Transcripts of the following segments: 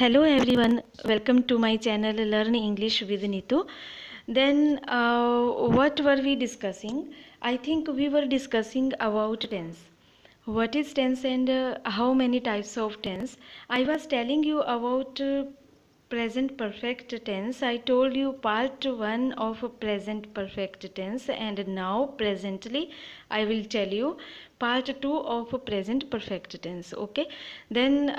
Hello everyone, welcome to my channel Learn English with Neetu. Then what were we discussing? I think we were discussing about tense. What is tense and how many types of tense? I was telling you about present perfect tense. I told you part 1 of present perfect tense, and now presently I will tell you part 2 of present perfect tense. Okay, then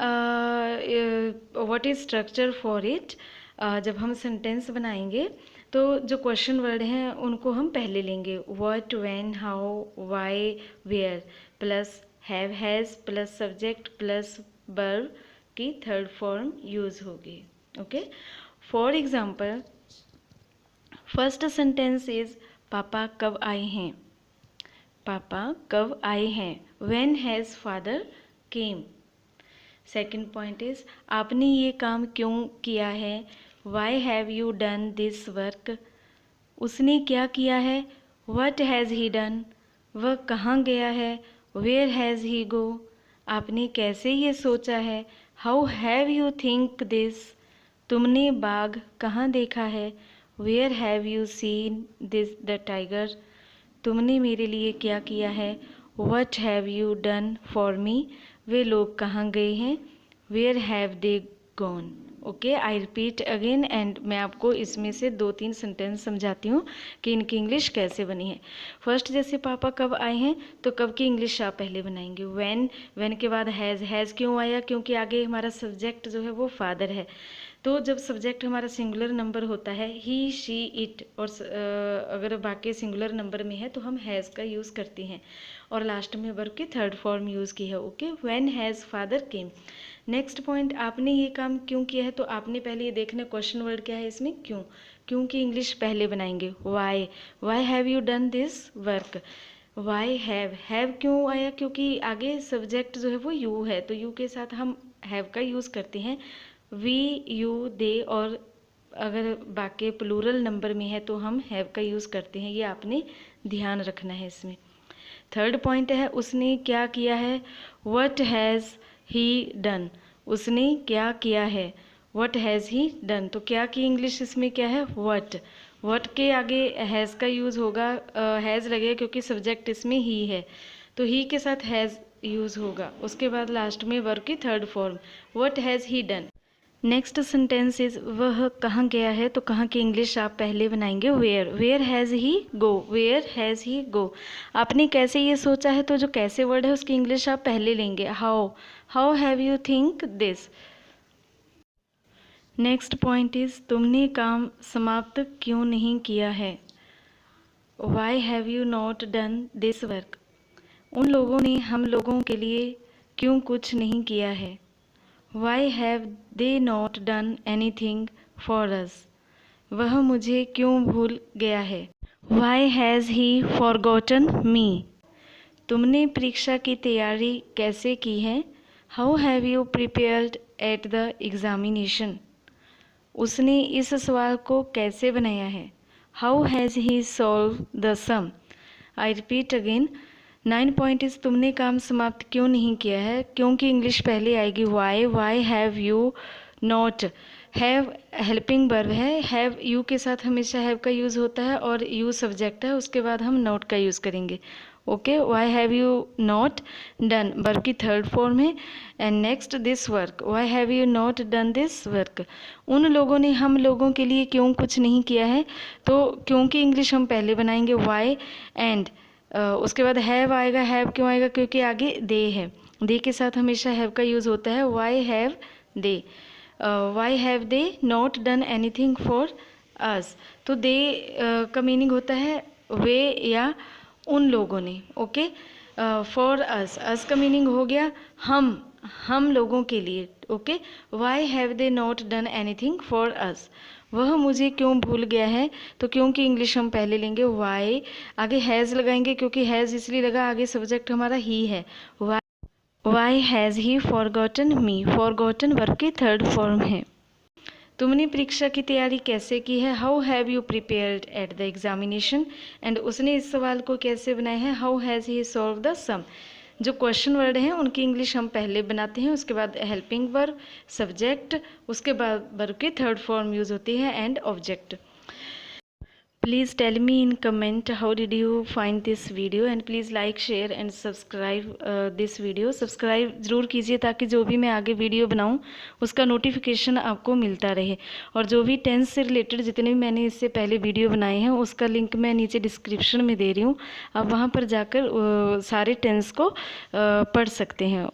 what is structure for it? जब हम sentence बनाएंगे तो जो question word हैं उनको हम पहले लेंगे. What, when, how, why, where plus have has plus subject plus verb की थर्ड फॉर्म यूज होगी. Okay, for example first sentence is पापा कब आए हैं. पापा कब आए हैं. When has father came. Second point is आपने ये काम क्यों किया है. Why have you done this work. उसने क्या किया है. What has he done. वह कहाँ गया है. Where has he go. आपने कैसे ये सोचा है. How have you think this. तुमने बाघ कहाँ देखा है. Where have you seen this the tiger. तुमने मेरे लिए क्या किया है. What have you done for me. वे लोग कहाँ गए हैं. Where have they gone. Okay, I repeat again and मैं आपको इसमें से 2-3 सेंटेंस समझाती हूँ कि इनकी इंग्लिश कैसे बनी है. फर्स्ट जैसे पापा कब आए हैं तो कब की इंग्लिश आप पहले बनाएंगे. व्हेन के बाद हैज़ क्यों आया. क्योंकि आगे हमारा सब्जेक्ट जो है वो फादर है. तो जब सब्जेक्ट हमारा सिंगुलर नंबर होता है ही शी इट, और अगर बाकी सिंगुलर नंबर में है तो हम हैज़ का यूज़ करते हैं और लास्ट में वर्ब की थर्ड फॉर्म यूज़ की है. Okay, when has father came. Next point, आपने ये काम क्यों किया है. तो आपने पहले ये देखना क्वेश्चन वर्ड क्या है इसमें. क्यों की इंग्लिश पहले बनाएंगे. Y have you done this work. Why have क्यों आया. क्योंकि आगे सब्जेक्ट जो है वो यू है तो यू के साथ हम हैव का यूज़ करते हैं. वी, यू, दे, और अगर बाकी प्लूरल नंबर में है तो हम हैव का यूज़ करते हैं. ये आपने ध्यान रखना है इसमें. थर्ड पॉइंट है उसने क्या किया है. What has he done. उसने क्या किया है. What has he done. तो क्या की इंग्लिश इसमें क्या है. व्हाट के आगे हैज़ का यूज़ होगा. हैज़ लगेगा क्योंकि सब्जेक्ट इसमें ही है तो ही के साथ हैज़ यूज़ होगा. उसके बाद लास्ट में वर्ब की third form. What has he done. Next sentence is वह कहाँ गया है. तो कहाँ की इंग्लिश आप पहले बनाएंगे. Where has he go. Where has he go. आपने कैसे ये सोचा है तो जो कैसे वर्ड है उसकी इंग्लिश आप पहले लेंगे. How have you think this. Next point is तुमने काम समाप्त क्यों नहीं किया है. Why have you not done this work. उन लोगों ने हम लोगों के लिए क्यों कुछ नहीं किया है. Why have they not done anything for us. वह मुझे क्यों भूल गया है. Why has he forgotten me. तुमने परीक्षा की तैयारी कैसे की है. How have you prepared at the examination. उसने इस सवाल को कैसे बनाया है. How has he solved the sum. I repeat again. 9 point is तुमने काम समाप्त क्यों नहीं किया है. क्योंकि इंग्लिश पहले आएगी. Y have you not. Have helping verb है. हैव यू के साथ हमेशा हैव का यूज़ होता है और यू सब्जेक्ट है. उसके बाद हम नॉट का यूज़ करेंगे. Okay, Y have you not done verb की थर्ड फॉर्म है. And next this work. Y have you not done this work. उन लोगों ने हम लोगों के लिए क्यों कुछ नहीं किया है. तो क्योंकि इंग्लिश हम पहले बनाएंगे. वाई एंड उसके बाद हैव आएगा. हैव क्यों आएगा क्योंकि आगे दे है. दे के साथ हमेशा हैव का यूज़ होता है. Why have they not done anything for us. तो दे का मीनिंग होता है वे या उन लोगों ने. ओके, फॉर अस का मीनिंग हो गया हम लोगों के लिए. Okay, why have they not done anything for us. वह मुझे क्यों भूल गया है. तो क्योंकि इंग्लिश हम पहले लेंगे. वाई आगे हैज़ लगाएंगे क्योंकि हैज़ इसलिए लगा आगे सब्जेक्ट हमारा ही है. Why has he forgotten me. Forgotten verb की थर्ड फॉर्म है. तुमने परीक्षा की तैयारी कैसे की है. How have you prepared at the examination. And उसने इस सवाल को कैसे बनाया है. How has he solve the sum. जो क्वेश्चन वर्ड हैं उनकी इंग्लिश हम पहले बनाते हैं, उसके बाद हेल्पिंग वर्ब, सब्जेक्ट, उसके बाद वर्ब की थर्ड फॉर्म यूज़ होती है and object. Please tell me in comment how did you find this video and please like, share and subscribe this video. Subscribe ज़रूर कीजिए ताकि जो भी मैं आगे वीडियो बनाऊं उसका नोटिफिकेशन आपको मिलता रहे. और जो भी टेंस से रिलेटेड जितने भी मैंने इससे पहले वीडियो बनाए हैं उसका लिंक मैं नीचे डिस्क्रिप्शन में दे रही हूँ, आप वहाँ पर जाकर सारे टेंस को पढ़ सकते हैं.